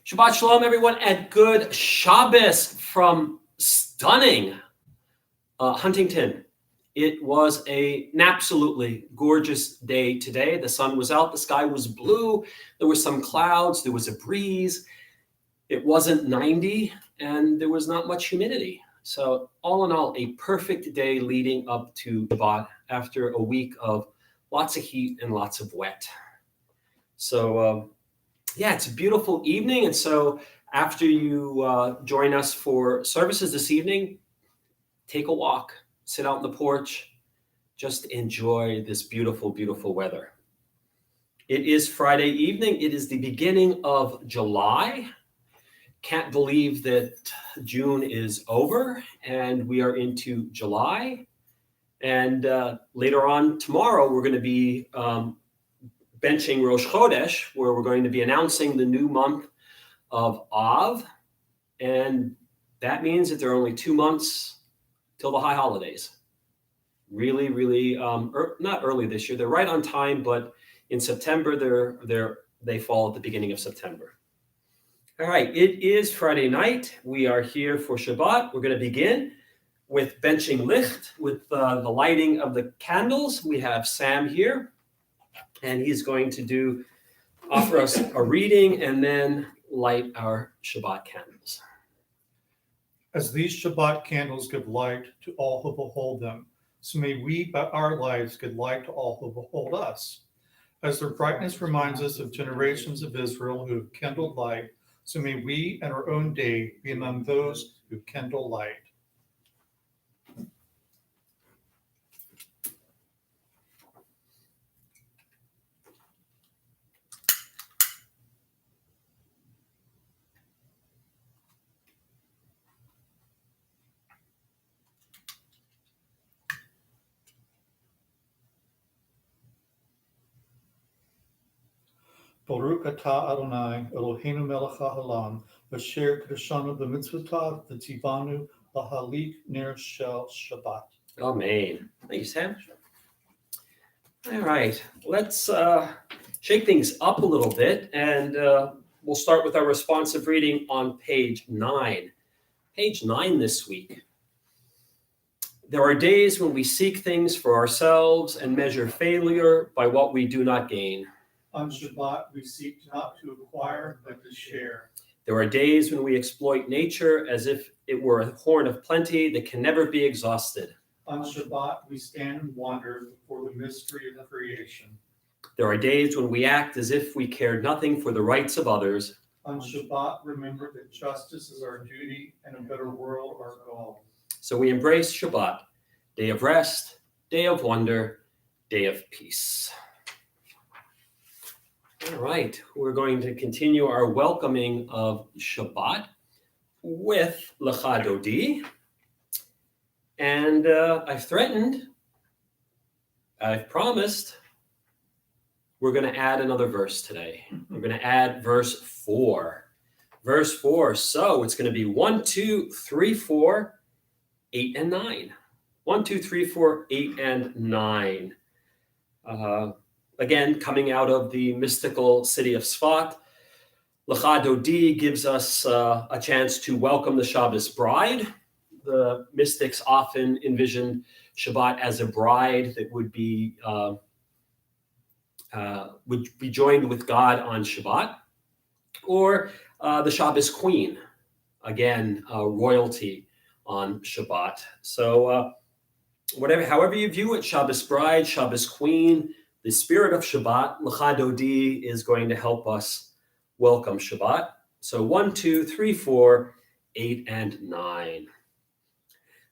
Shabbat Shalom, everyone, and good Shabbos from stunning Huntington. It was an absolutely gorgeous day today. The sun was out, the sky was blue, there were some clouds, there was a breeze. It wasn't 90, and there was not much humidity. So all in all, a perfect day leading up to Shabbat after a week of lots of heat and lots of wet. So, yeah, it's a beautiful evening. And so after you join us for services this evening, take a walk, sit out on the porch, just enjoy this beautiful, beautiful weather. It is Friday evening. It is the beginning of July. Can't believe that June is over and we are into July. And later on tomorrow, we're going to be benching Rosh Chodesh, where we're going to be announcing the new month of Av. And that means that there are only 2 months till the high holidays. Really, not early this year. They're right on time, but in September, they fall at the beginning of September. All right, it is Friday night. We are here for Shabbat. We're going to begin with benching licht, with the lighting of the candles. We have Sam here, and he's going to offer us a reading and then light our Shabbat candles. As these Shabbat candles give light to all who behold them, so may we by our lives give light to all who behold us. As their brightness reminds us of generations of Israel who have kindled light, so may we in our own day be among those who kindle light. Baruch atah Adonai, Eloheinu melech haolam, asher kedeshanu b'mitzvotav v'tzivanu lahalik ner shel Shabbat. Amen. Thank you, Sam. All right, let's shake things up a little bit, and we'll start with our responsive reading on page 9. Page 9 this week. There are days when we seek things for ourselves and measure failure by what we do not gain. On Shabbat, we seek not to acquire, but to share. There are days when we exploit nature as if it were a horn of plenty that can never be exhausted. On Shabbat, we stand and wonder before the mystery of creation. There are days when we act as if we care nothing for the rights of others. On Shabbat, remember that justice is our duty and a better world our goal. So we embrace Shabbat, day of rest, day of wonder, day of peace. All right, we're going to continue our welcoming of Shabbat with Lecha Dodi. And I've promised, we're going to add another verse today. We're going to add verse 4. Verse 4, so it's going to be 1, 2, 3, 4, 8, and 9. 1, 2, 3, 4, 8, and 9. Again, coming out of the mystical city of Sfat, Lecha Dodi gives us a chance to welcome the Shabbos bride. The mystics often envisioned Shabbat as a bride that would be joined with God on Shabbat, or the Shabbos queen, again, royalty on Shabbat. So however you view it, Shabbos bride, Shabbos queen, the spirit of Shabbat, Lecha Dodi is going to help us welcome Shabbat. So 1, 2, 3, 4, 8, and 9.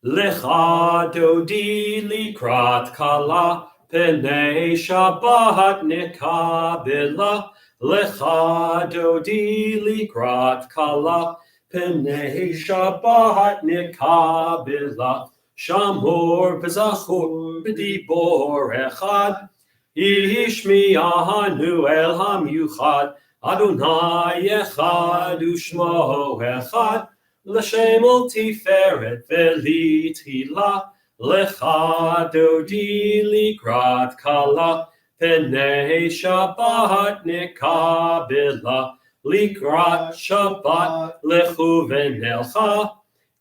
Lecha Dodi likrat kala, Penei Shabbat nikabela. Lecha Dodi likrat kala, Penei Shabbat nikabela. Shamor v'zachor b'dibor echad, Ishmi'anu el hamyuchad, Adonai echad u'shmo echad, L'shem ol tiferet v'litchila, Lecha Dodi likrat kala, Penei Shabbat nikabela, לקראת שבת לכו ונלכה,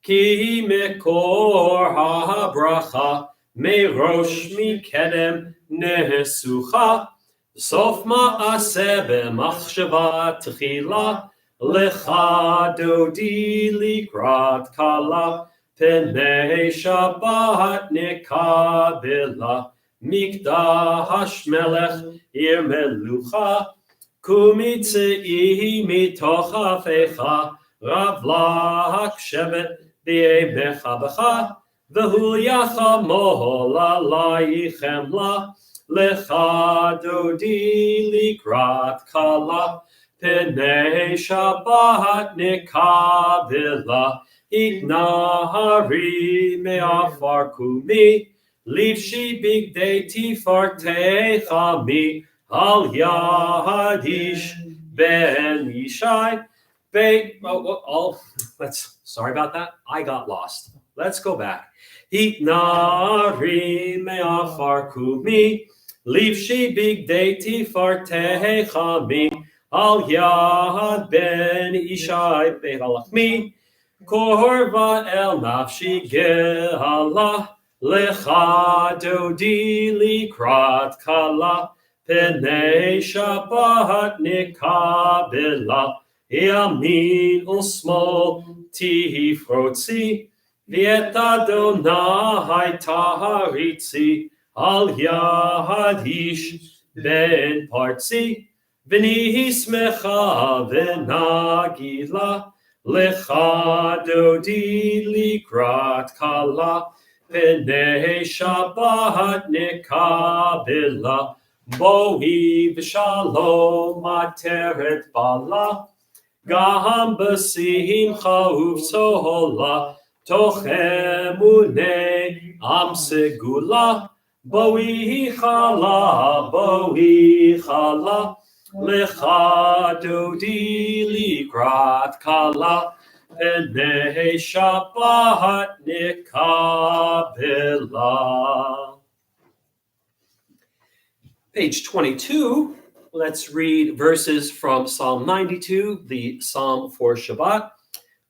כי מקור הברכה מראש מקדם נסוכה, סוף מעשה במחשבה תחילה, לך דודי לקראת כלה, פני שבת נקבלה, מקדש מלך עיר מלוכה, קומי צאי מתוך אפיך, רב לך שבט בימך בך, והולייך מול עלייך חמלה, לך דודי לקראת כלה, פני שבת נקבלה, התנערי מעפר קומי, לבשי בגדי תפארתך עמי, על יד איש בן ישי. Sorry about that. I got lost. Let's go back. התנערי מעפר קומי, לבשי בגדי תפארתך עמי, על יד בן ישי בהלחמי, קורבה אל נפשי גאלה, לך דודי לקראת כלה, פני שבת נקבלה, ימין ושמאל תפרוצי, ואת אדוני תריצי, על יד איש בן פרצי, ונהי שמחה ונגילה, לך דודי לקראת כלה, פני שבת נקבלה, בואי בשלום עטרת בעלה, גם בשמחה ובצהלה, תוך אמוני עם סגולה, בואי חלה, לך דודי לקראת כלה, פני שבת נקבלה. Page 22, let's read verses from Psalm 92, the Psalm for Shabbat.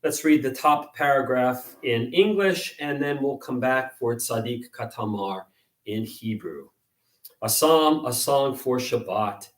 Let's read the top paragraph in English, and then we'll come back for Tzadik Katamar in Hebrew. A psalm, a song for Shabbat.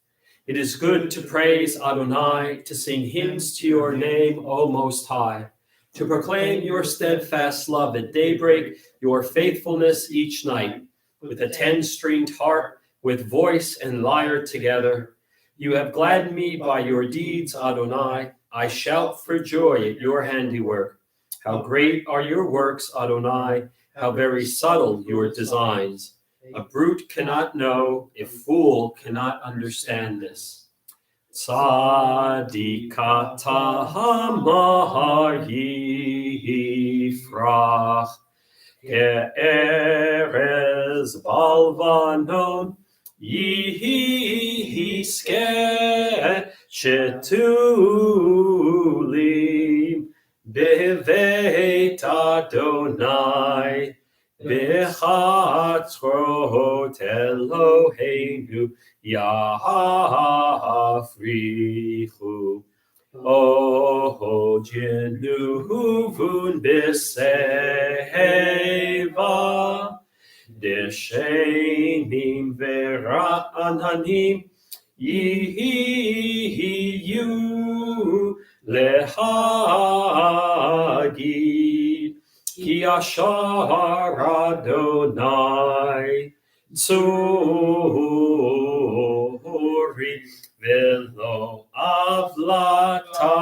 It is good to praise Adonai, to sing hymns to your name, O Most High, to proclaim your steadfast love at daybreak, your faithfulness each night, with a 10-stringed harp, with voice and lyre together. You have gladdened me by your deeds, Adonai. I shout for joy at your handiwork. How great are your works, Adonai, how very subtle your designs. A brute cannot know, a fool cannot understand this. Tzadikata hamar yifrach, ke'erez balvanon, yiske shetulim, beveit Adonai, bechatzrot Eloheinu yafrichu. O jenuvun b'seva, deshenim vera'ananim yihiyu lehagid, ki ashar Adonai tzuri velo avlatabo.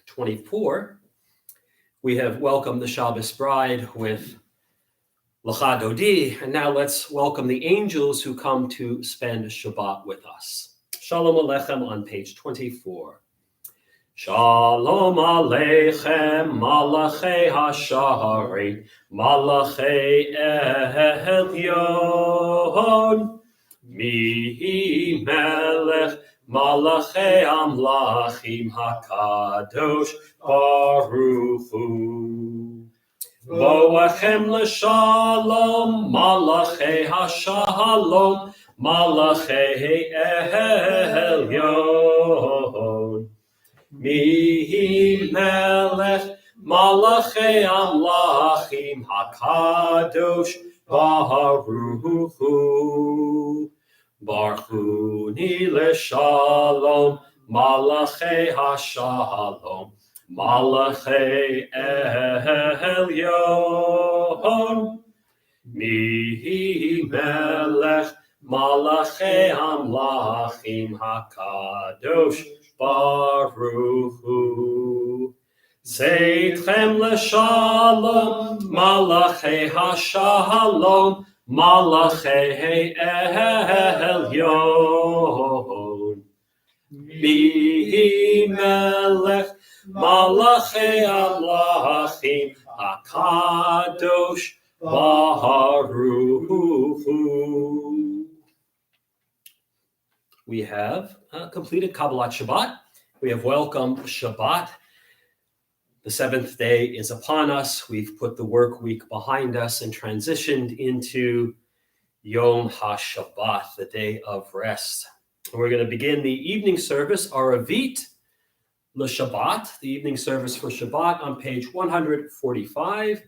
24, we have welcomed the Shabbos bride with Lecha Dodi, and now let's welcome the angels who come to spend Shabbat with us. Shalom Aleichem on page 24. Shalom Aleichem, Malachei HaShaharim, Malachei Elyon, Mi Melech, Malachei Amlachim HaKadosh Baruch Hu. Boachem l'shalom, Malachei HaShalom, Malachei Elyon. Mi melech Malachei Amlachim HaKadosh Baruch Hu. Barchuni leshalom, Malachei hashalom, Malachei Elyon. Mi melech Malachei Amlachim HaKadosh Baruch Hu. Seitchem leshalom, Malachei hashalom, Malachei Elyon. Mi melech Malachei Amlachim HaKadosh Baruch Hu. We have completed Kabbalat Shabbat. We have welcomed Shabbat. The seventh day is upon us. We've put the work week behind us and transitioned into Yom HaShabbat, the day of rest. We're going to begin the evening service, Aravit LeShabbat, the evening service for Shabbat on page 145,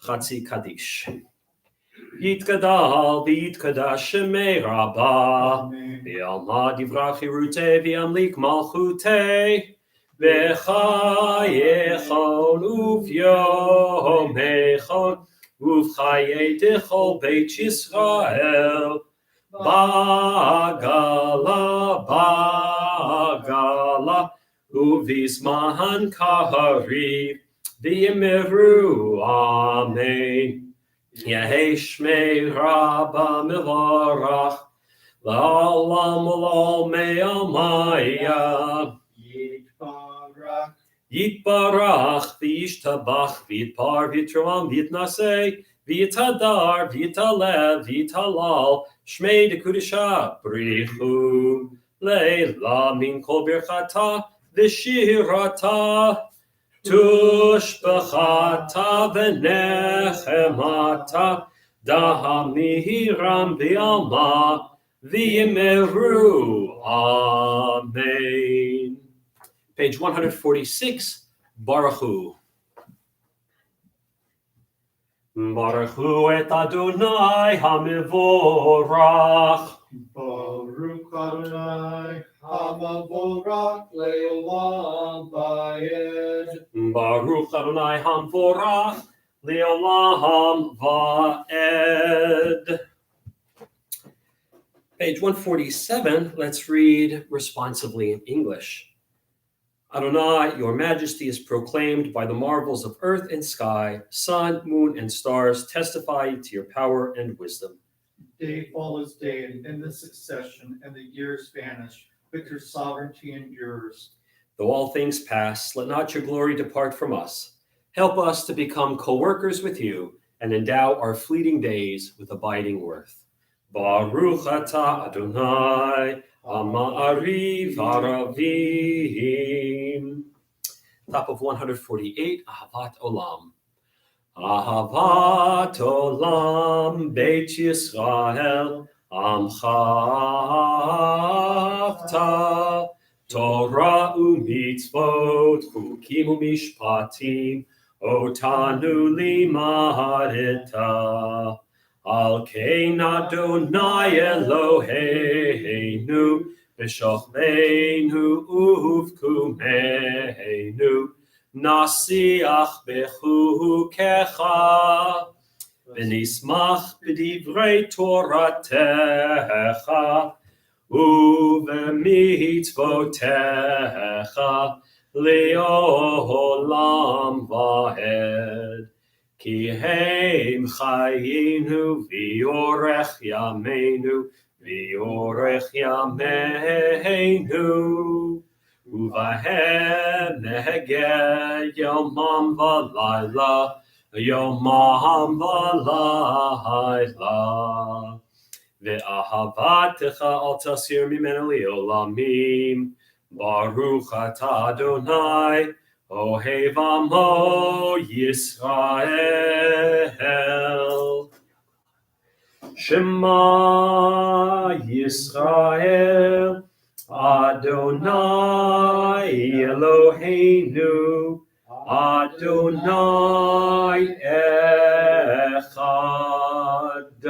Chatzi Kaddish. Yitgadal v'yitkadash shemei Rabbah, v'alma divrach hirutei v'yamlik malchutei, v'chayechon uv'yomechon uv'chayei dechol beit Yisrael, bagala uv'zman kahariv v'yemiru amen. Yehei shmei Rabbah mivarach la'olam ul'olmei almaya. Yitbarach v'yishtabach v'yitpar v'yitrom v'yitnasei v'yitadar v'yitalev v'yitalal shmei dekudisha brichu leila min kol birchata v'shirata tushbachata v'nechemata dahamiram v'alma v'yimeru amen. Page 146, Baruch Hu. Baruch Hu et Adonai hamivorach. Baruch Adonai hamivorach le'olam va'ed. Baruch Adonai hamivorach le'olam va'ed. Page 147, let's read responsively in English. Adonai, your majesty is proclaimed by the marvels of earth and sky. Sun, moon, and stars testify to your power and wisdom. Day follows day in endless succession, and the years vanish, but your sovereignty endures. Though all things pass, let not your glory depart from us. Help us to become co-workers with you and endow our fleeting days with abiding worth. Baruch atah Adonai, Ama'ariv Aravim. Top of 148, Ahavat Olam. Ahavat Olam, Beit Yisrael, Amchavta, Torah u'mitzvot, Chukim u'mishpatim, Otanu limadeta. Al kein Adonai Eloheinu, B'shochmeinu uv'kumeinu, Nasiach bechukecha, V'nismach b'divrei Toratecha, U'v'mitzvotecha, Le'olam va'ed. Ki heim chayinu v'yorech yameinu, v'yorech yameinu, uvahem nehege yomam v'layla, yomam v'layla. Ve'ahavatecha al tasir mimenu li'olamim, Baruch atah Adonai, Ohev Amo Yisrael. Shema Yisrael, Adonai Eloheinu, Adonai Echad.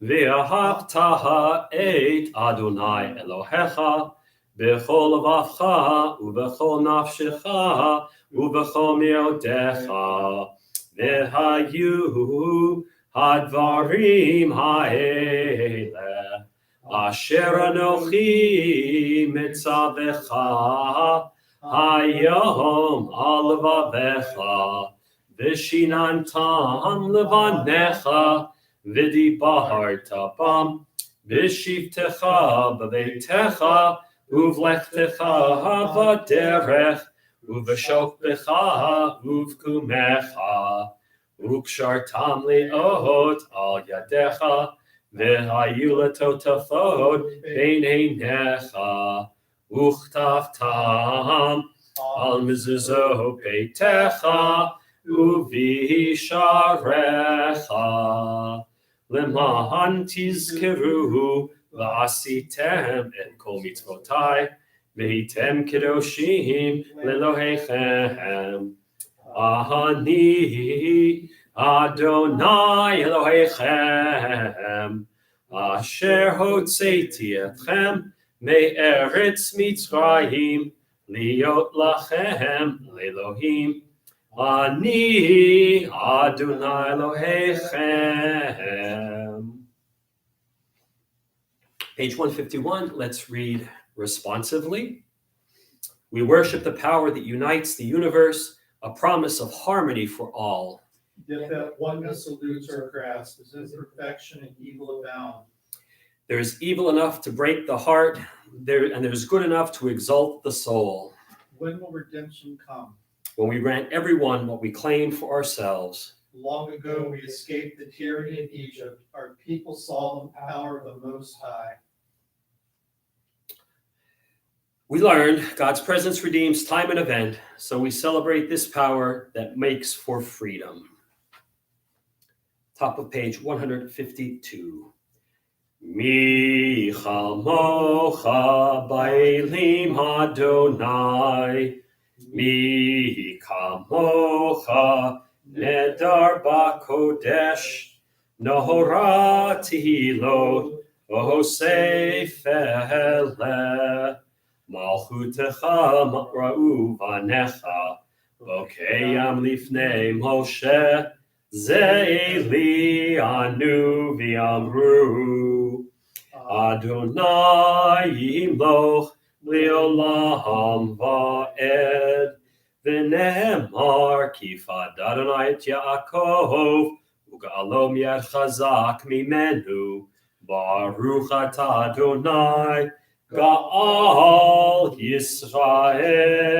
Ve'ahavta et Adonai Elohecha b'chol levavcha u'b'chol nafshecha u'b'chol me'odecha ve'hayu hadvarim ha'ele asher anochi mitzavecha hayom al levavecha v'shinantam levanecha v'dibarta bam v'shivtecha b'veitecha uvlechtecha v'derech uv'shokbecha uv'kumecha ukshartam le'ot al yadecha v'hayu letotafot bein einecha uchtavtam al mezuzot beitecha uvisharecha lema'an tizkeruhu v'asitem et kol mitzvotai v'hitem kedoshim lelohechem Ahani Adonai Elohechem asher hotzeiti etchem me'eretz Mitzrayim liot lachem le'elohim Ani Adonai Elohechem. Page 151, let's read responsively. We worship the power that unites the universe, a promise of harmony for all. Yet that oneness eludes our grasp, as imperfection and evil abound. There is evil enough to break the heart, and there's good enough to exalt the soul. When will redemption come? When we grant everyone what we claim for ourselves. Long ago we escaped the tyranny of Egypt. Our people saw the power of the Most High. We learned God's presence redeems time and event, so we celebrate this power that makes for freedom. Top of page 152. Mi chamocha ba'elim Adonai, mi kamocha nedar ba'kodesh, nohora tehilot, ohosefele. Malchutecha ra'u vanecha, bokeyam lifnei Moshe, ze'eli anu v'amru, Adonai yimloch le'olam va'ed, v'nehemar kifad Adonai et Yaakov, u'ga'alo miyad chazak mimenu, baruch atah Adonai, Ga'al Yisrael.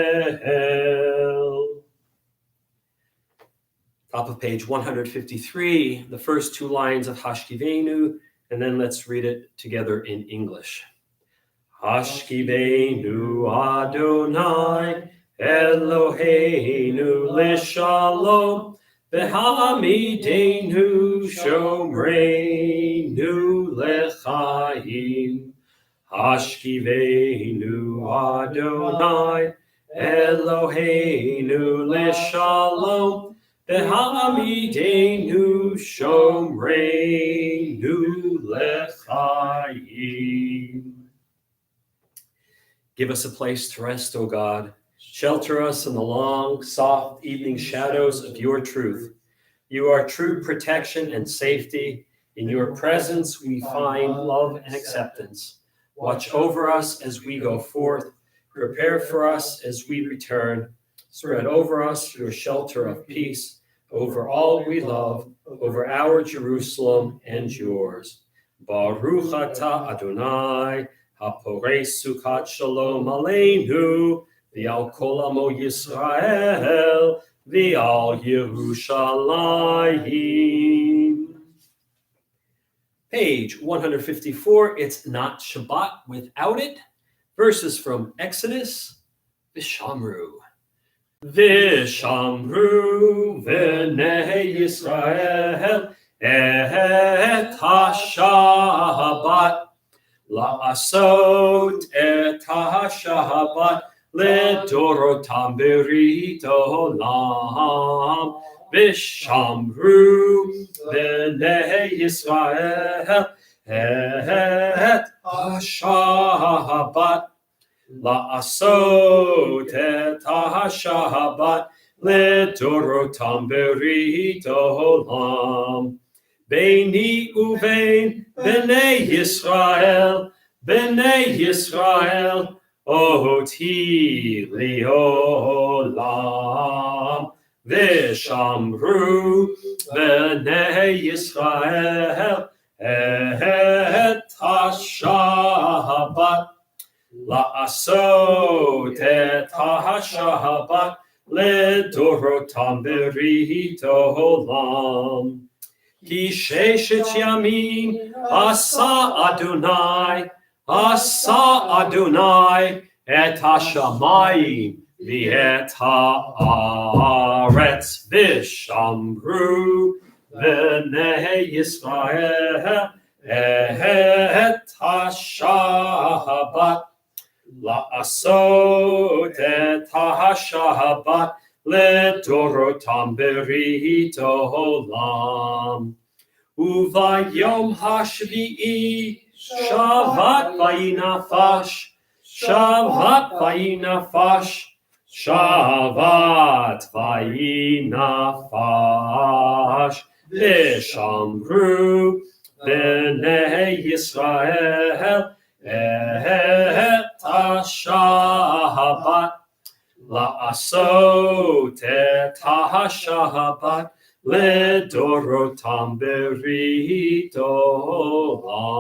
Top of page 153, the first two lines of Hashkivenu, and then let's read it together in English. Hashkivenu Adonai Eloheinu l'shalom v'ha'amidenu shomreinu l'chaim. Hashkivenu Adonai Eloheinu l'shalom v'ha'amidenu shomreinu l'chaim. Give us a place to rest, O God. Shelter us in the long, soft evening shadows of your truth. You are true protection and safety. In your presence we find love and acceptance. Watch over us as we go forth. Prepare for us as we return. Spread over us your shelter of peace, over all we love, over our Jerusalem and yours. Baruch atah Adonai, haporei sukat shalom aleinu, v'al kol amo Yisrael, v'al Yerushalayim. Page 154, it's not Shabbat without it. Verses from Exodus, Vishamru. Vishamru v'nei Yisrael et ha-Shabbat, la'asot et ha-Shabbat, לדורותם ברית עולם, ושמרו בני ישראל את השבת, לעשות את השבת לדורותם ברית עולם. ביני ובין בני ישראל, אותי לעולם, ושמרו בני ישראל את השבת, לעשות את השבת לדורותם ברית עולם. כי ששת ימים עשה אדוני את השמיים ואת הארץ, ושמרו בני ישראל את השבת, לעשות את השבת לדורותם ברית עולם. וביום השביעי שבת וינפש, ושמרו בני ישראל את השבת, לעשות את השבת לדורותם ברית עולם.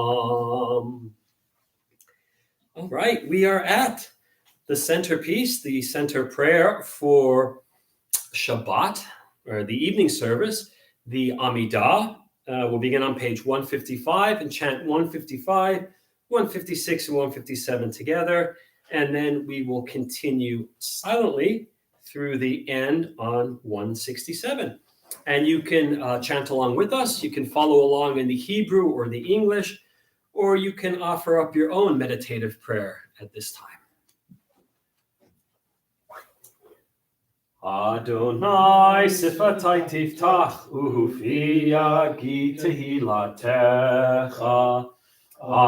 All right, we are at the centerpiece, the center prayer for Shabbat, or the evening service, the Amidah. We'll begin on page 155 and chant 155, 156, and 157 together, and then we will continue silently through the end on 167. And you can chant along with us. You can follow along in the Hebrew or the English, or you can offer up your own meditative prayer at this time. Adonai sifatai tiftach ufi yagi tehilatecha.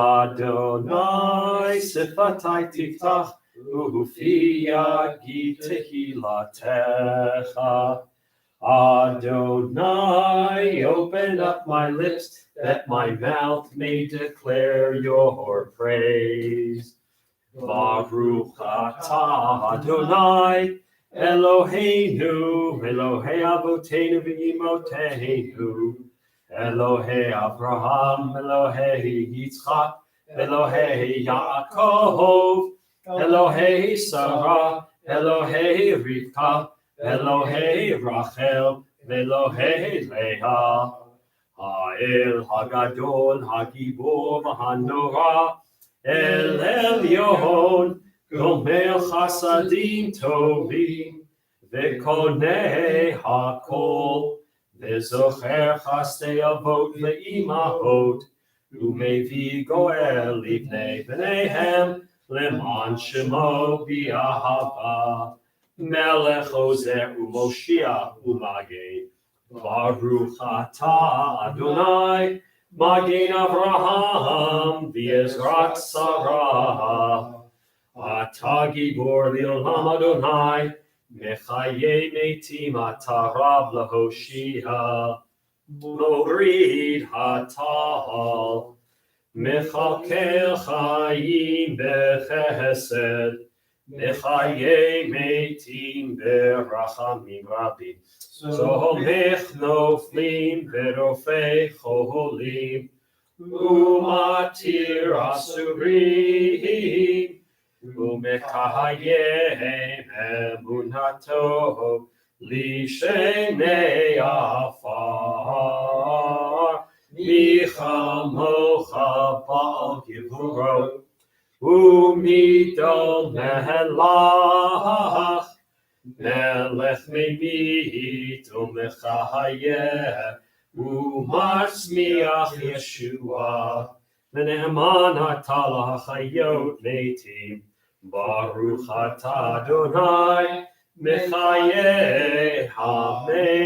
Adonai sifatai tiftach ufi yagi tehilatecha. Adonai, open up my lips, that my mouth may declare your praise. Baruch atah Adonai, Eloheinu, Elohei Avoteinu v'Imoteinu, Elohei Abraham, Elohei Yitzchak, Elohei Yaakov, Elohei Sarah, Elohei Rivka, Elohei Rachel, Elohei Leah, Ha'el Hagadol, Hagibor, Hanora, El Elyon, Gomer Chasadim Tovim, Vekonei Hakol, Vezocher Chastei Avot Ve'imahot, Umevi Goel Livnei Bneihem, Leman Shemo Bi'ahava, Melech Ozer Umoshiach Umagin, Baruch atah Adonai, Magin Avraham, V'ezrat Sarah, Atah Gibor Le'olam Adonai, Mechaye Metim Atah Rav Lahoshia, Morid Hatal, Mechalkel Chayim Bechesed, Mechaye Metim Berachamim Rabim, Somech Noflim Verofei Cholim, Umatir Asurim, Umekayem Emunato, Lishenei Afar, Michamocha Bal Givurot, Umidol Melech, Melech Meimit, Umechayeh, Umatzmiach Yeshua, V'ne'eman ata l'chayot metim, Baruch ata Adonai, Mechayeh hametim.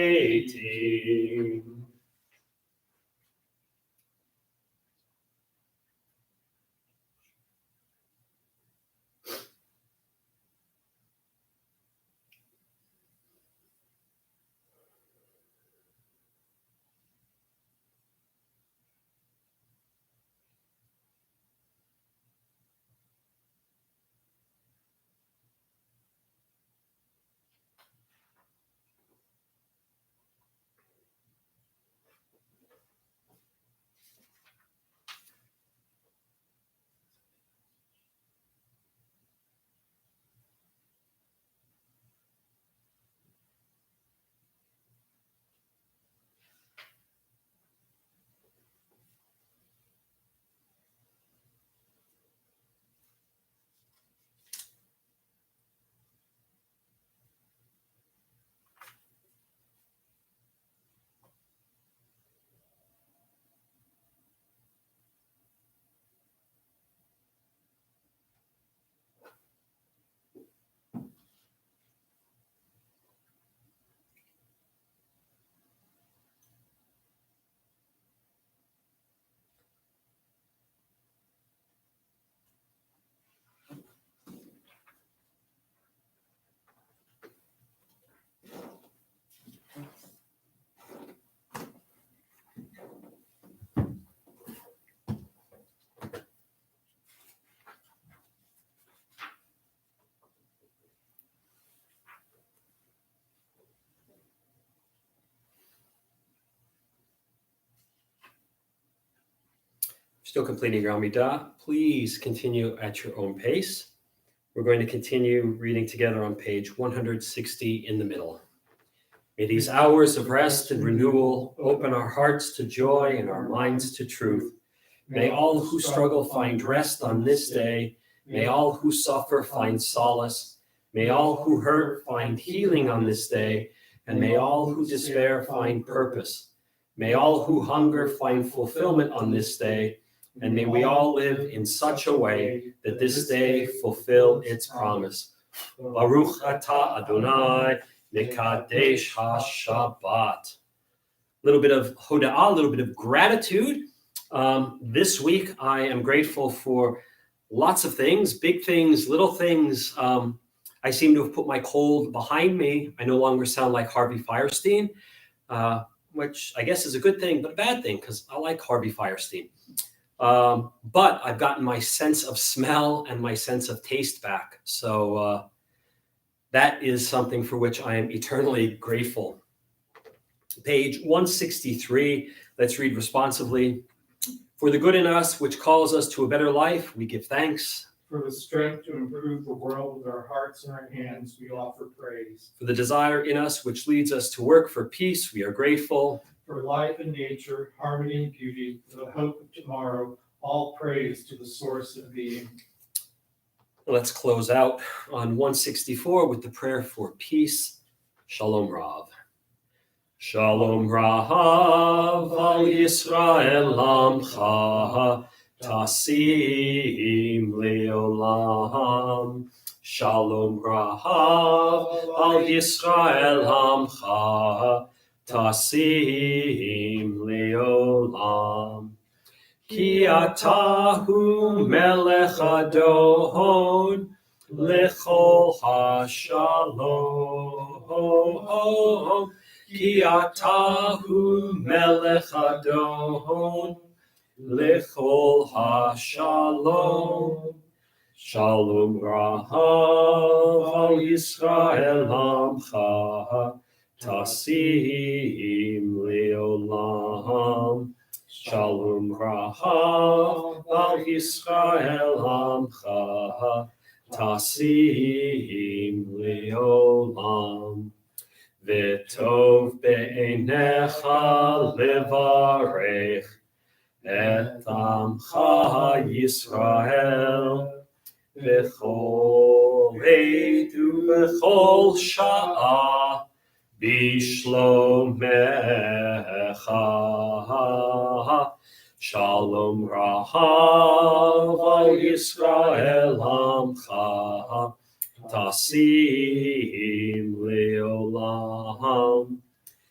Still completing your Amidah. Please continue at your own pace. We're going to continue reading together on page 160 in the middle. May these hours of rest and renewal open our hearts to joy and our minds to truth. May all who struggle find rest on this day. May all who suffer find solace. May all who hurt find healing on this day. And may all who despair find purpose. May all who hunger find fulfillment on this day. And may we all live in such a way that this day fulfill its promise. Baruch atah Adonai, Mekadesh HaShabbat. A little bit of hoda'ah, a little bit of gratitude. This week, I am grateful for lots of things, big things, little things. I seem to have put my cold behind me. I no longer sound like Harvey Fierstein, which I guess is a good thing, but a bad thing because I like Harvey Fierstein. But I've gotten my sense of smell and my sense of taste back. So that is something for which I am eternally grateful. Page 163, let's read responsively. For the good in us, which calls us to a better life, we give thanks. For the strength to improve the world with our hearts and our hands, we offer praise. For the desire in us, which leads us to work for peace, we are grateful. For life and nature, harmony and beauty, for the hope of tomorrow, all praise to the source of being. Let's close out on 164 with the prayer for peace. Shalom Rav. Shalom Rav al Yisrael Lamcha Tasim Leolam. Shalom Rav al Yisrael Lamcha Tasim Leolam. Ki atahu melech adon lechol hashalom. Ki atahu melech adon lechol hashalom. Shalom Rahav al Yisrael Amcha Tasim Leolam. Shalom Rahav al Yisrael Amcha Tasim Leolam. V'tov be'einecha levarech et amcha Yisrael b'chol עת ובכל שעה בשלומך. Shi'otecha. Shalom Rahav al Yisrael Amcha. Tasim Leolam.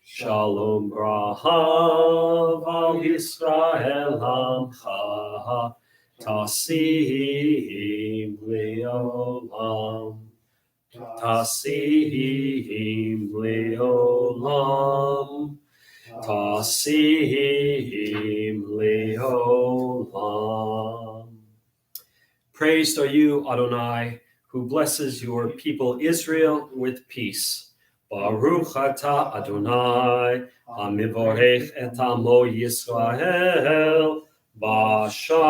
Shalom Rahav al Yisrael Amcha. Tasim Leolam. Tasim Leolam. Tasim Leolam. Praised are you, Adonai, who blesses your people Israel with peace. Baruch atah Adonai, hamivorech et amo Yisrael, b'shalom.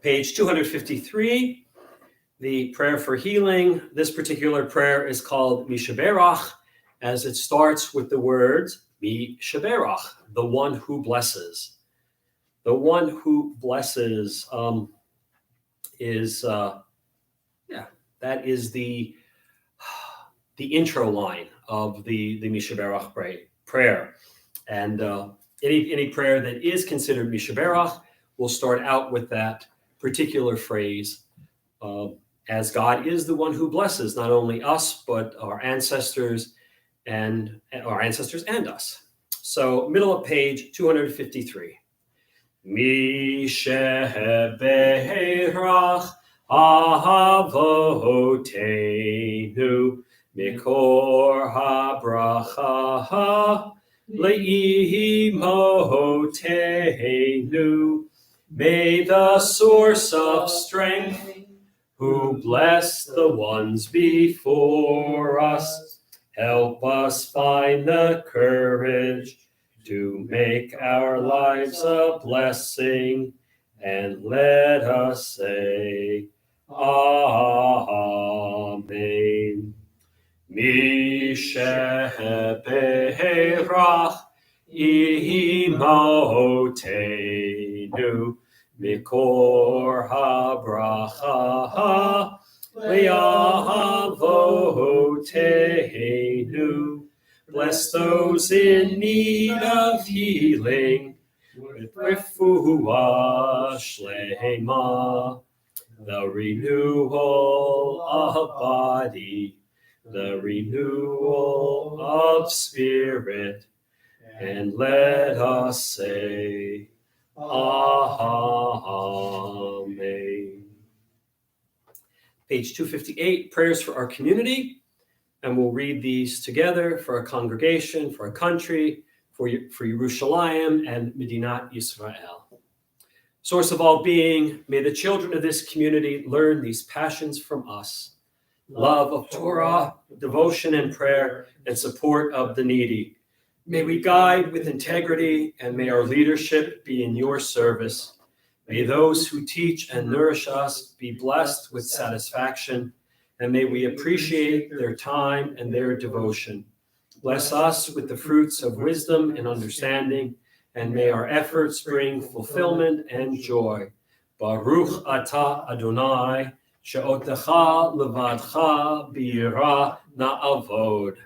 Page 253, the prayer for healing. This particular prayer is called Mishaberach, as it starts with the words Mishaberach, the one who blesses. The one who blesses that is the intro line of the Mishaberach prayer. And any prayer that is considered Mishaberach will start out with that particular phrase, as God is the one who blesses not only us, but our ancestors and us. So middle of page 253. Mishaberach Avotenu Mikor habracha Le'imotenu. May the source of strength, who blessed the ones before us, help us find the courage to make our lives a blessing, and let us say, Amen. Mishaberach imotenu mikor habracha le'avotenu. Bless those in need of healing with refuah shlema, the renewal of body, the renewal of spirit, and let us say, Amen. Page 258, prayers for our community. And we'll read these together for our congregation, for our country, for Yerushalayim and Medinat Yisrael. Source of all being, may the children of this community learn these passions from us: love of Torah, devotion and prayer, and support of the needy. May we guide with integrity, and may our leadership be in your service. May those who teach and nourish us be blessed with satisfaction, and may we appreciate their time and their devotion. Bless us with the fruits of wisdom and understanding, and may our efforts bring fulfillment and joy. Baruch atah Adonai, she'otecha levadcha b'yirah na'avod.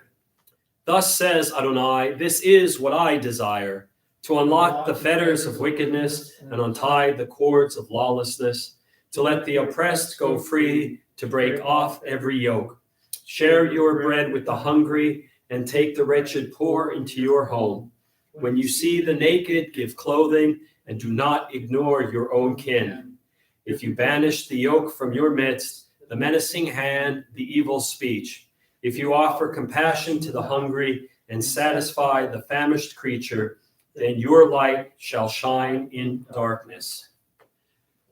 Thus says Adonai, this is what I desire, to unlock the fetters of wickedness and untie the cords of lawlessness, to let the oppressed go free, to break off every yoke. Share your bread with the hungry, and take the wretched poor into your home. When you see the naked, give clothing, and do not ignore your own kin. If you banish the yoke from your midst, the menacing hand, the evil speech, if you offer compassion to the hungry and satisfy the famished creature, then your light shall shine in darkness.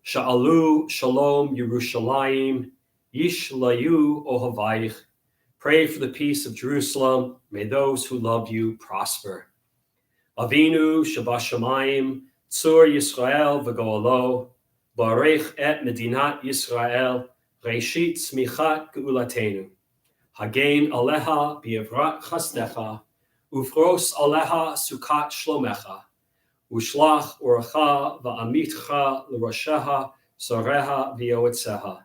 Sha'alu shalom Yerushalayim, Yishlayu ohavayich. Pray for the peace of Jerusalem. May those who love you prosper. Avinu Shabashamayim, Tzur Yisrael v'go'alo, Barech et Medinat Yisrael, Reshit Smichat Geulatenu. Hagein Aleha B'Yevrat Chasdecha, Ufros Aleha Sukat Shlomecha, Ushlach Orcha Va'amitcha L'Rosheha, Soreha V'Yoetzeha.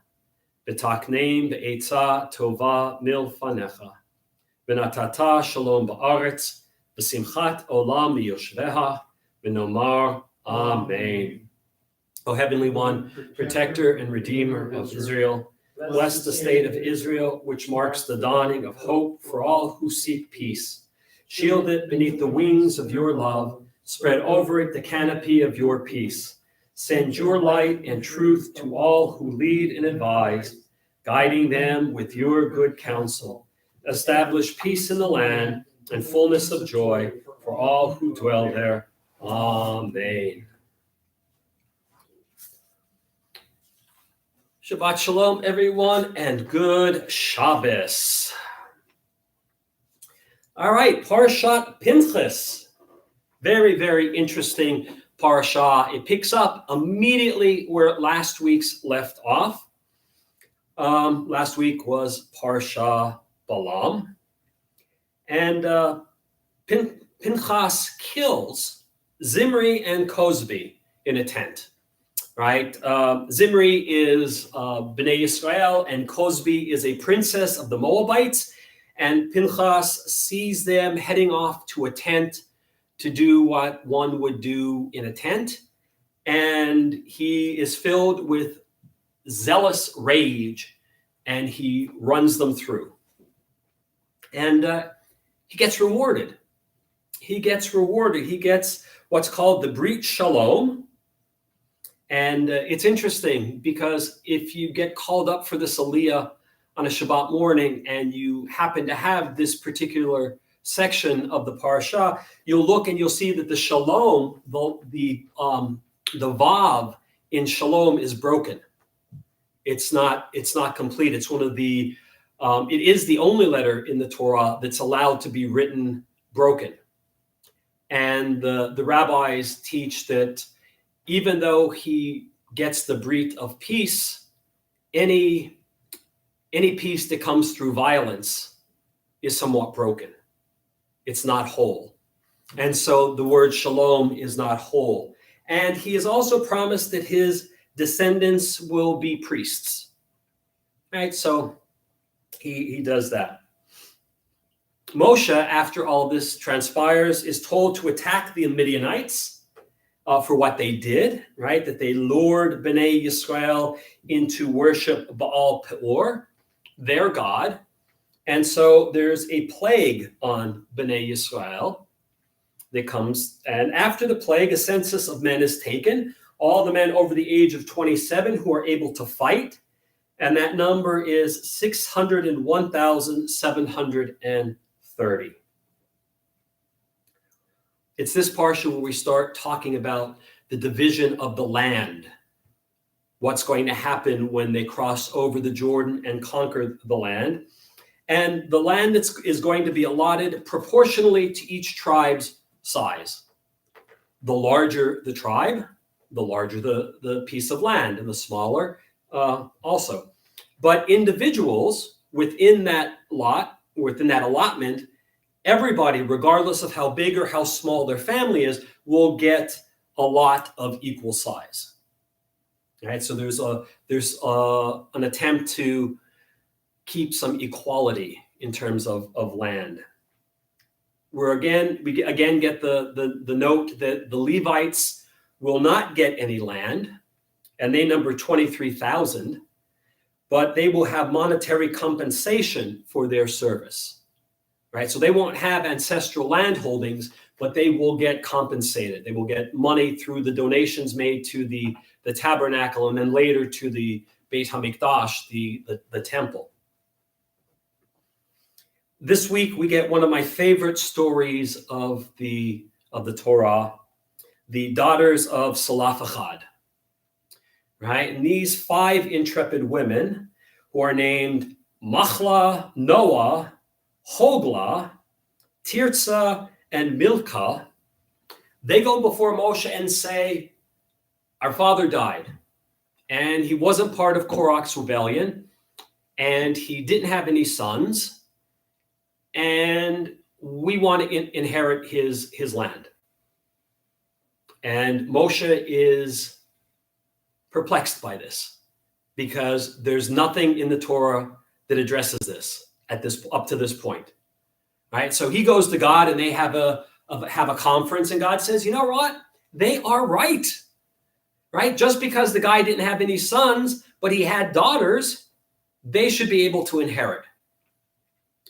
B'takneim be'etza tova milfanecha. V'natata shalom ba'aretz. B'simchat olam miyoshveha. V'nomar Amen. O Heavenly One, Protector and Redeemer of Israel, bless the state of Israel, which marks the dawning of hope for all who seek peace. Shield it beneath the wings of your love. Spread over it the canopy of your peace. Send your light and truth to all who lead and advise, guiding them with your good counsel. Establish peace in the land and fullness of joy for all who dwell there. Amen. Shabbat Shalom, everyone, and good Shabbos. All right, Parshat Pinchas. Very, very interesting parsha. It picks up immediately where last week's left off. Last week was Parsha Balaam. And Pinchas kills Zimri and Cosbi in a tent. Right? Zimri is Bnei Yisrael, and Cosbi is a princess of the Moabites. And Pinchas sees them heading off to a tent to do what one would do in a tent. And he is filled with zealous rage, and he runs them through. And he gets rewarded. He gets what's called the Brit Shalom. And it's interesting because if you get called up for this aliyah on a Shabbat morning and you happen to have this particular section of the parsha, you'll look and you'll see that the shalom, the vav in shalom is broken. It's not complete. It's one of the it is the only letter in the Torah that's allowed to be written broken. And the rabbis teach that even though he gets the brit of peace, any peace that comes through violence is somewhat broken. It's not whole. And so the word shalom is not whole. And he is also promised that his descendants will be priests. Right? So he does that. Moshe, after all this transpires, is told to attack the Midianites for what they did, right? That they lured Bnei Yisrael into worship Baal Peor, their god. And so there's a plague on Bnei Yisrael that comes. And after the plague, a census of men is taken, all the men over the age of 27 who are able to fight. And that number is 601,730. It's this parsha where we start talking about the division of the land, what's going to happen when they cross over the Jordan and conquer the land. And the land is going to be allotted proportionally to each tribe's size. The larger the tribe, the larger the piece of land, and the smaller also. But individuals within that lot, within that allotment, everybody, regardless of how big or how small their family is, will get a lot of equal size. Right? So there's an attempt to keep some equality in terms of land. We again get the note that the Levites will not get any land, and they number 23,000, but they will have monetary compensation for their service. Right? So they won't have ancestral land holdings, but they will get compensated. They will get money through the donations made to the tabernacle and then later to the Beit HaMikdash, the temple. This week we get one of my favorite stories of the Torah, the daughters of Salafachad. Right? And these 5 intrepid women who are named Machla, Noah, Hogla, Tirzah, and Milcah, they go before Moshe and say, our father died, and he wasn't part of Korach's rebellion, and he didn't have any sons, and we want to inherit his land. And Moshe is perplexed by this. because there's nothing in the Torah that addresses this up to this point. Right? So he goes to God and they have a conference, and God says, you know what? They are right. Right? Just because the guy didn't have any sons, but he had daughters, they should be able to inherit.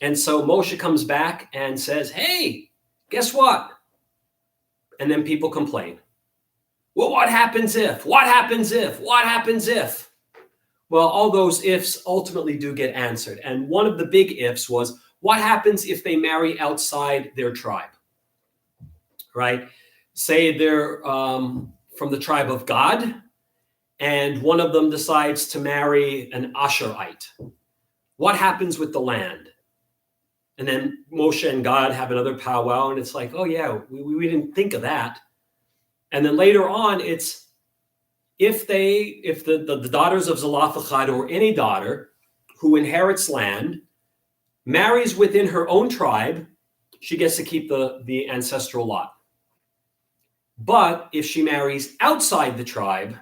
And so Moshe comes back and says, hey, guess what? And then people complain. Well, what happens if? What happens if? What happens if? Well, all those ifs ultimately do get answered. And one of the big ifs was, what happens if they marry outside their tribe? Right? Say they're from the tribe of Gad, and one of them decides to marry an Asherite. What happens with the land? And then Moshe and God have another powwow, and it's like, oh yeah, we didn't think of that. And then later on, it's if the daughters of Zelophehad, or any daughter who inherits land, marries within her own tribe, she gets to keep the ancestral lot. But if she marries outside the tribe,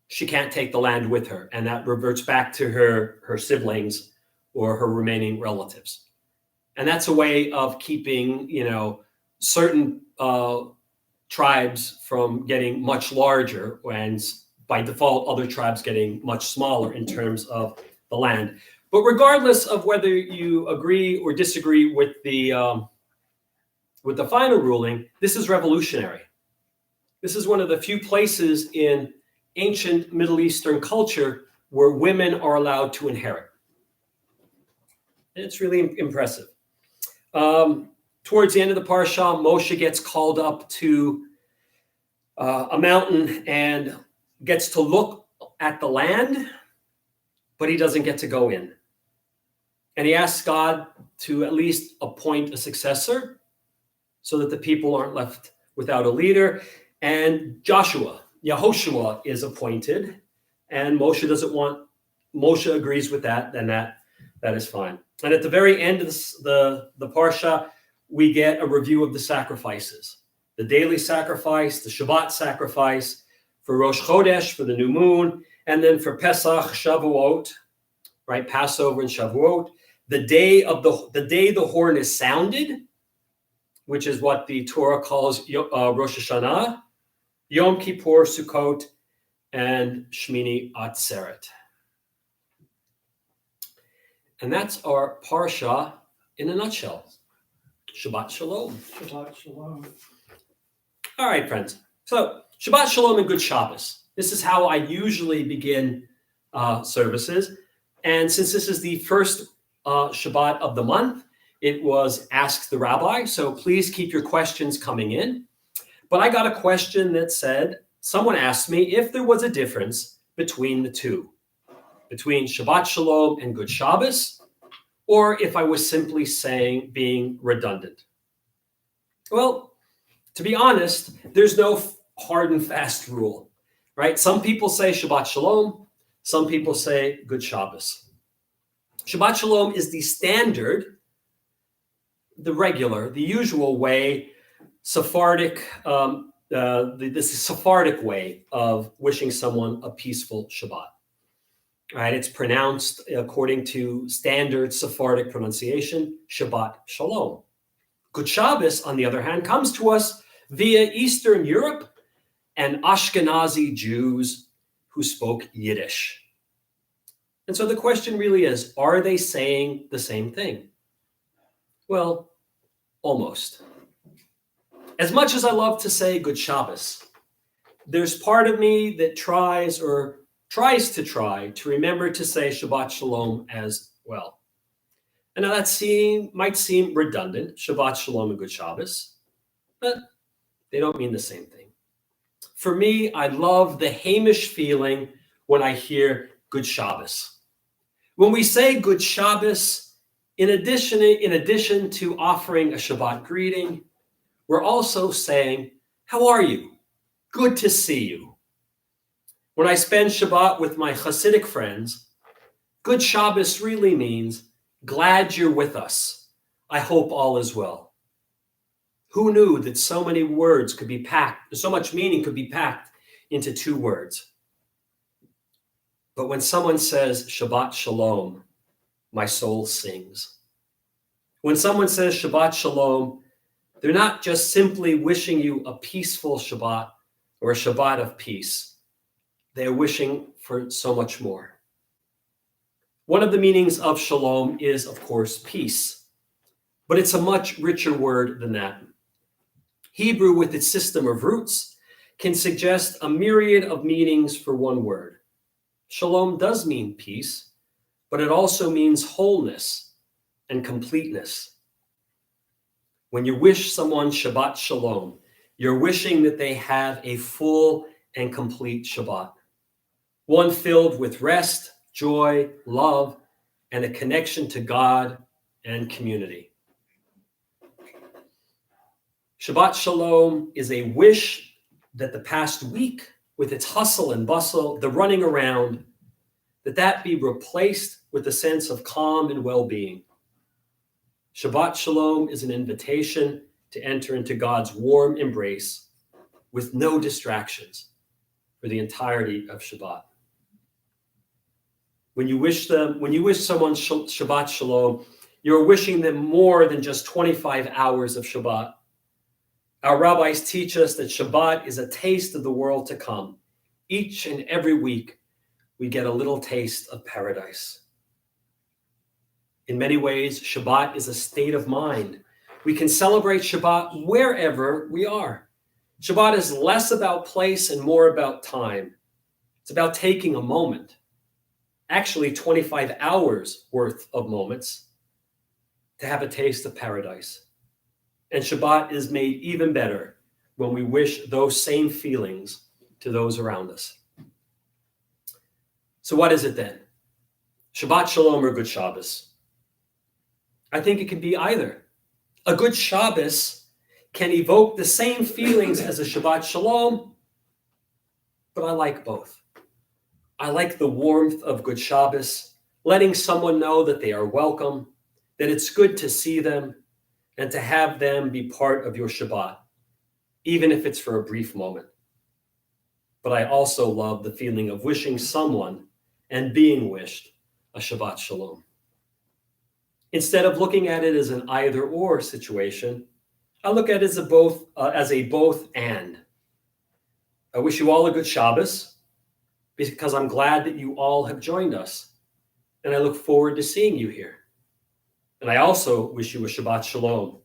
she can't take the land with her, and that reverts back to her siblings or her remaining relatives. And that's a way of keeping, certain tribes from getting much larger, and by default, other tribes getting much smaller in terms of the land. But regardless of whether you agree or disagree with the final ruling, this is revolutionary. This is one of the few places in ancient Middle Eastern culture where women are allowed to inherit. And it's really impressive. Towards the end of the parsha, Moshe gets called up to a mountain and gets to look at the land, but he doesn't get to go in. And he asks God to at least appoint a successor so that the people aren't left without a leader. And Yehoshua is appointed, and Moshe agrees with that, then that is fine. And at the very end of the parsha, we get a review of the sacrifices. The daily sacrifice, the Shabbat sacrifice, for Rosh Chodesh, for the new moon, and then for Pesach, Shavuot, right, Passover and Shavuot, the day the horn is sounded, which is what the Torah calls Rosh Hashanah, Yom Kippur, Sukkot, and Shmini Atzeret. And that's our parsha in a nutshell. Shabbat Shalom. Shabbat Shalom. All right, friends. So Shabbat Shalom and Good Shabbos. This is how I usually begin services. And since this is the first Shabbat of the month, it was Ask the Rabbi. So please keep your questions coming in. But I got a question that said, someone asked me if there was a difference between the two, between Shabbat Shalom and Good Shabbos, or if I was simply being redundant. Well, to be honest, there's no hard and fast rule, right? Some people say Shabbat Shalom, some people say Good Shabbos. Shabbat Shalom is the standard, the regular, the usual way, Sephardic, this is Sephardic way of wishing someone a peaceful Shabbat. Right? It's pronounced according to standard Sephardic pronunciation, Shabbat Shalom. Good Shabbos, on the other hand, comes to us via Eastern Europe and Ashkenazi Jews who spoke Yiddish. And so the question really is, are they saying the same thing? Well, almost. As much as I love to say Good Shabbos, there's part of me that tries to remember to say Shabbat Shalom as well. And now that might seem redundant, Shabbat Shalom and Good Shabbos, but they don't mean the same thing. For me, I love the Hamish feeling when I hear Good Shabbos. When we say Good Shabbos, in addition to offering a Shabbat greeting, we're also saying, how are you? Good to see you. When I spend Shabbat with my Hasidic friends, Good Shabbos really means glad you're with us. I hope all is well. Who knew that so many words could be packed, so much meaning could be packed into two words? But when someone says Shabbat Shalom, my soul sings. When someone says Shabbat Shalom, they're not just simply wishing you a peaceful Shabbat or a Shabbat of peace. They're wishing for so much more. One of the meanings of Shalom is, of course, peace. But it's a much richer word than that. Hebrew, with its system of roots, can suggest a myriad of meanings for one word. Shalom does mean peace, but it also means wholeness and completeness. When you wish someone Shabbat Shalom, you're wishing that they have a full and complete Shabbat, one filled with rest, joy, love, and a connection to God and community. Shabbat Shalom is a wish that the past week, with its hustle and bustle, the running around, that be replaced with a sense of calm and well-being. Shabbat Shalom is an invitation to enter into God's warm embrace with no distractions for the entirety of Shabbat. When you wish someone Shabbat Shalom, you're wishing them more than just 25 hours of Shabbat. Our rabbis teach us that Shabbat is a taste of the world to come. Each and every week, we get a little taste of paradise. In many ways, Shabbat is a state of mind. We can celebrate Shabbat wherever we are. Shabbat is less about place and more about time. It's about taking a moment, actually 25 hours worth of moments, to have a taste of paradise. And Shabbat is made even better when we wish those same feelings to those around us. So what is it then? Shabbat Shalom or Good Shabbos? I think it can be either. A good Shabbos can evoke the same feelings as a Shabbat Shalom, but I like both. I like the warmth of Good Shabbos, letting someone know that they are welcome, that it's good to see them, and to have them be part of your Shabbat, even if it's for a brief moment. But I also love the feeling of wishing someone and being wished a Shabbat Shalom. Instead of looking at it as an either-or situation, I look at it as a both and. I wish you all a good Shabbos because I'm glad that you all have joined us, and I look forward to seeing you here. And I also wish you a Shabbat Shalom,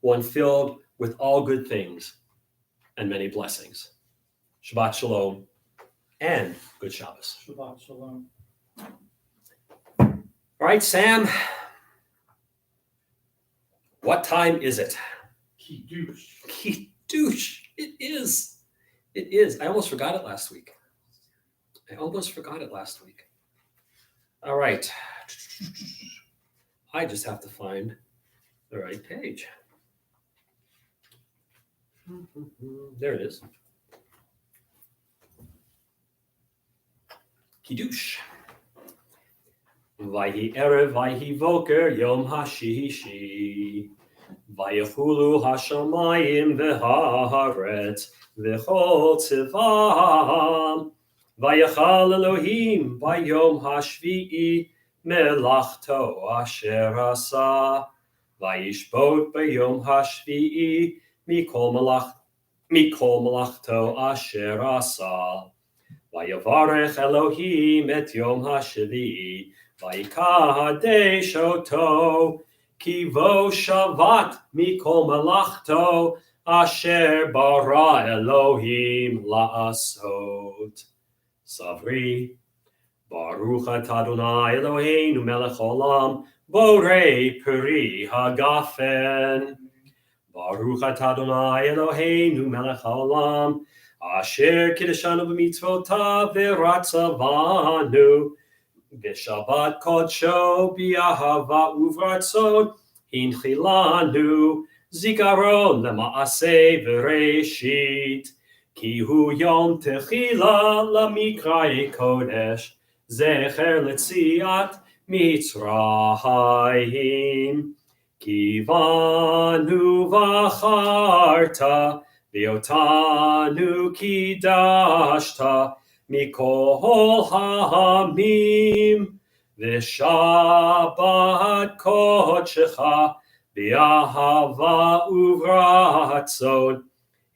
one filled with all good things and many blessings. Shabbat Shalom and good Shabbos. Shabbat Shalom. All right, Sam. What time is it? Kiddush. Kiddush. It is. It is. I almost forgot it last week. All right. I just have to find the right page. There it is. Kiddush. Vayhi erev, vayhi voker, yom hashishi. Vayachulu hashamayim v'haaretz, v'chol tzivam. Vayachal Elohim, vayom hashvi'i, melachto asher asa. Vayishbot bayom hashvi'i, mikol malachto asher asa. Vayavarech Elohim et yom hashvi'i, vayikadesh oto, kivo shavat mikol malachto asher bara Elohim la'asot. Savri, Baruch atah Adonai Eloheinu melech olam, borei peri hagafen. Baruch atah Adonai Eloheinu melech haolam, asher kiddushanu b'mitzvotav v'ratzavanu, b'shabbat kodsho b'ahava uvratzon, hinchilanu, zikaron lema'aseh v'reishit, ki hu yom techila lamikra'e kodesh, zecher letziat mitzrayim. Kivanu v'acharta, v'otanu kidashta, Mikol ha'amim, v'shabbat kodshecha, b'ahava uvratzon,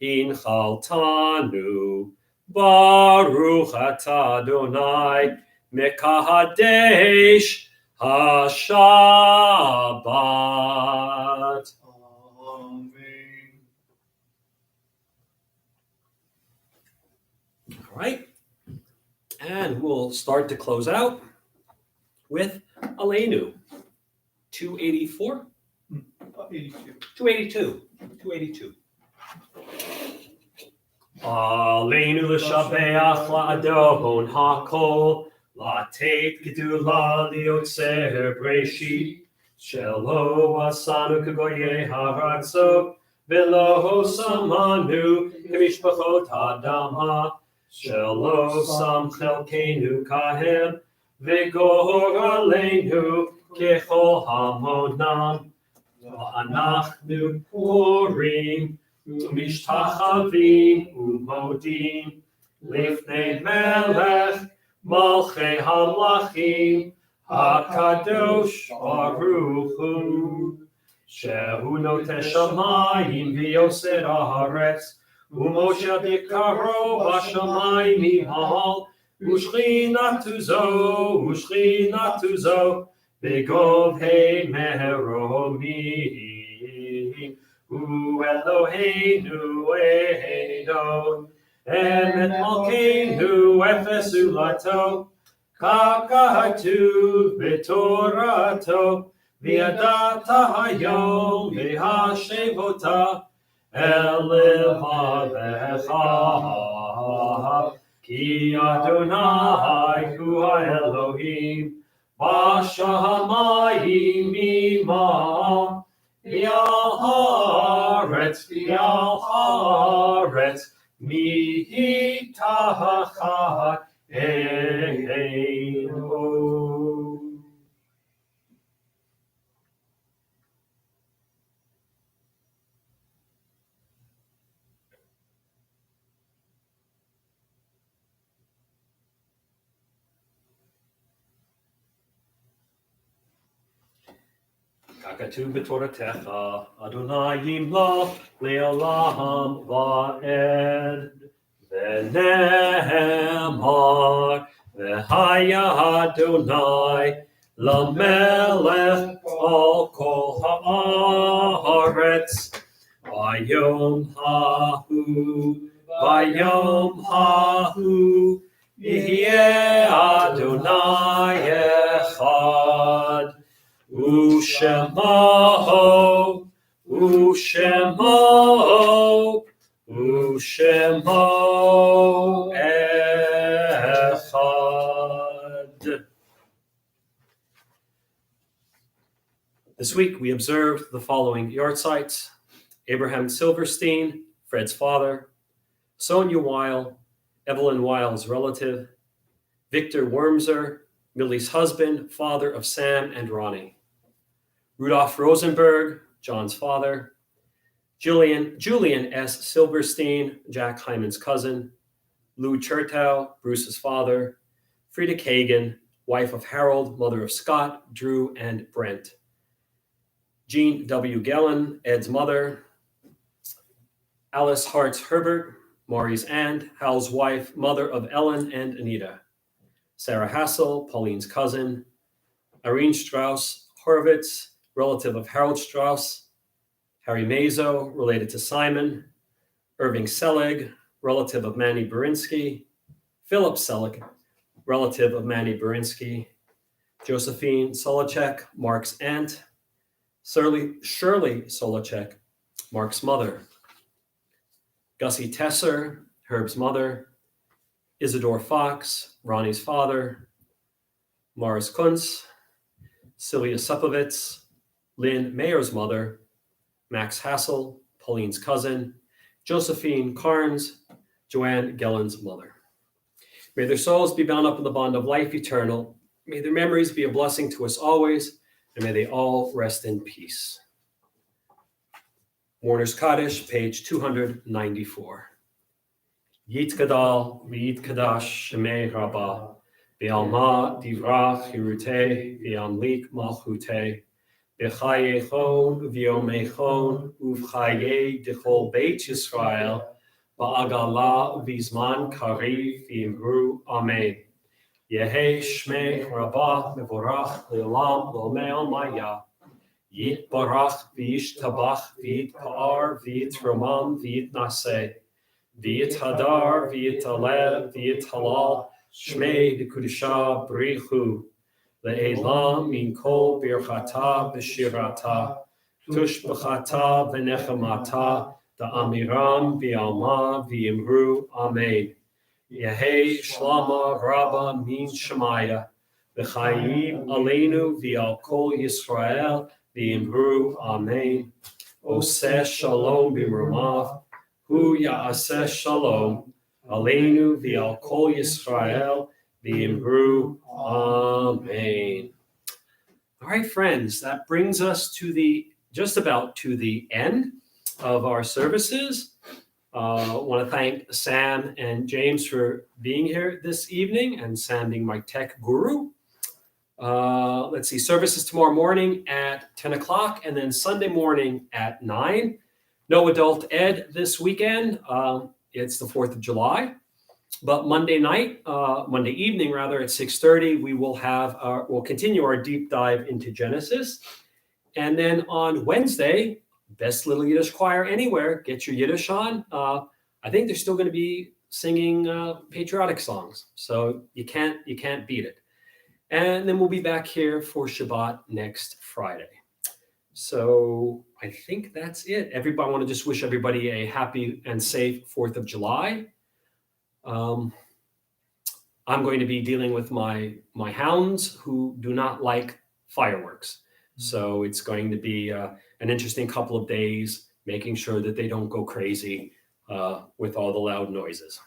inchaltanu, Baruch atah Adonai, mekahadesh HaShabbat. Amen. All right. And we'll start to close out with Aleinu. 284? 82. 282. Aleinu l'shabeach la'adon ha'kol, la'tet gedula liotzer breshit, shelo asanu k'goyei ha'ratzot, v'lo samanu k'mishpachot ha'adama, shelo sam chelkeinu kahem, v'gor aleinu kechol hamonam, v'anachnu purim, Mishtachavim umodim lifnei melech malchei hamlachim hakadosh baruch hu shehu noteh shamayim v'yoser haaretz u'moshe b'karo b'shamayim mihal u'shchinatu zo b'govhei meromim Eloheinu Eidon, Emet Malkeinu Efes Ulato, Kakatu B'Torato, V'yadata Hayom V'Hashevota, Elevavecha, Ki Adonai Hu Elohim, B'Shamayim Imam, Haaretz, mihi tachat eino. Kakatu b'toratecha, Adonai yimla le'olam va'ed. V'nehemar, v'haya Adonai, lamelech al kol ha'aretz. Vayom hahu, yihyeh Adonai echad. Ushemo echad. This week we observed the following yahrzeits: Abraham Silverstein, Fred's father; Sonia Weil, Evelyn Weil's relative; Victor Wormser, Millie's husband, father of Sam and Ronnie; Rudolph Rosenberg, John's father; Julian S. Silverstein, Jack Hyman's cousin; Lou Chertow, Bruce's father; Frida Kagan, wife of Harold, mother of Scott, Drew, and Brent; Jean W. Gellin, Ed's mother; Alice Hartz Herbert, Maury's aunt, Hal's wife, mother of Ellen and Anita; Sarah Hassel, Pauline's cousin; Irene Strauss Horowitz, relative of Harold Strauss; Harry Mazo, related to Simon; Irving Selig, relative of Manny Berinsky; Philip Selig, relative of Manny Berinsky; Josephine Solacek, Mark's aunt; Shirley Solacek, Mark's mother; Gussie Tesser, Herb's mother; Isidore Fox, Ronnie's father; Morris Kuntz; Sylvia Supovitz, Lynn Mayer's mother; Max Hassel, Pauline's cousin; Josephine Carnes, Joanne Gellin's mother. May their souls be bound up in the bond of life eternal. May their memories be a blessing to us always, and may they all rest in peace. Mourner's Kaddish, page 294. Yitkadal, Yitkadash, Shemei Rabbah, Be'alma, Divrach, Hirute, Be'amlik, Malchute, B'chayechon, V'yomechon, Uvchaye, Dechol Beit Yisrael, Ba'agala, V'zman Kariv, V'imru, Amen. Yehi Shmei Rabbah, Mevorach, Le'olam, Lo'mei Maya. Yit Barach, V'yish Tabach, V'yit Pa'ar, V'yit Romam, V'yit Naseh. V'yit Hadar, V'yit Alev, V'yit Halal, Shmei D'Kudisha B'richu, Le'elam Min Kol Birchata B'shirata, Tush B'chata V'nechamata, Da'amiram V'alma V'imru, Amen. Yehei Shlama Rabba Min Shemaya, V'chayim Aleinu V'al Kol Yisrael, V'imru, Amen. Oseh Shalom B'mrumav, Hu Ya'aseh Shalom, Aleinu V'al Kol Yisrael, V'imru, Amen. All right, friends, that brings us to just about to the end of our services. I want to thank Sam and James for being here this evening, and Sam being my tech guru. Let's see, services tomorrow morning at 10 o'clock, and then Sunday morning at 9. No adult ed this weekend. It's the 4th of July. But Monday evening rather, at 6:30, we'll continue our deep dive into Genesis. And then on Wednesday, best little Yiddish choir anywhere, get your Yiddish on. I think they're still going to be singing patriotic songs, so you can't beat it. And then we'll be back here for Shabbat next Friday. So I think that's it. Everybody, I want to just wish everybody a happy and safe 4th of July. I'm going to be dealing with my hounds who do not like fireworks. So it's going to be an interesting couple of days, making sure that they don't go crazy with all the loud noises.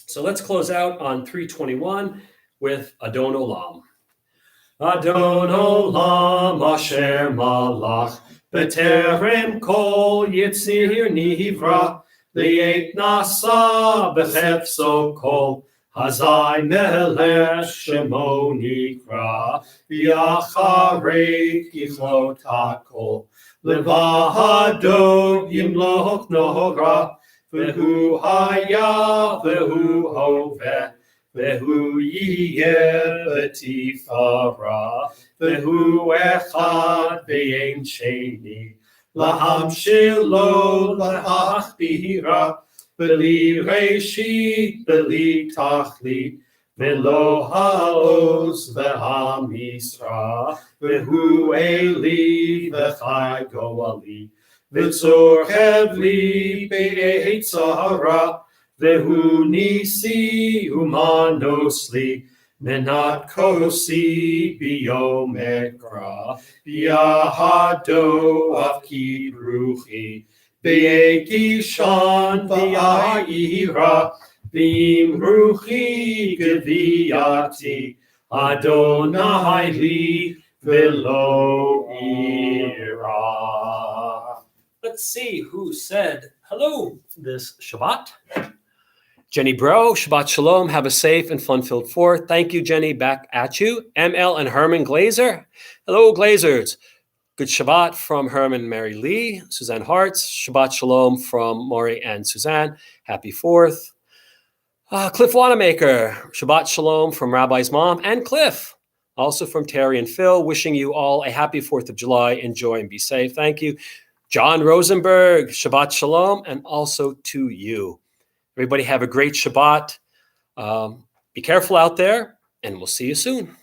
So let's close out on 321 with Adon Olam. Adon Olam Asher Malach B'terem Kol Yitzir Nivra Li'et Nasa B'chefso Kol Hazai Melech Shemo Nikra V'yacharei Kichlot HaKol Levahado Yimloch Nohra V'hu Haya V'hu Hoveh V'hu Yiyeh B'tifara V'hu Echad V'yein Sheni Lahamshilo Lahachbira B'li Reishit B'li Tachlit V'lo Ha'oz V'ha'misra V'hu Eli V'chai Goali V'tzor Hevli B'eit Zahara V'hu Nisi Humanosli Menat Kosi B'yom Ekra B'yahado Avkid Ruchi B'yekishan B'ya'ira B'im Ruchi Geviyati Adonai Li V'lo Ira. Let's see who said hello this Shabbat. Jenny Bro, Shabbat Shalom. Have a safe and fun-filled 4th. Thank you, Jenny. Back at you. ML and Herman Glazer. Hello, Glazers. Good Shabbat from Herman Mary Lee. Suzanne Hartz. Shabbat Shalom from Maury and Suzanne. Happy 4th. Cliff Wanamaker. Shabbat Shalom from Rabbi's mom and Cliff. Also from Terry and Phil. Wishing you all a happy 4th of July. Enjoy and be safe. Thank you. John Rosenberg. Shabbat Shalom. And also to you. Everybody have a great Shabbat. Be careful out there, and we'll see you soon.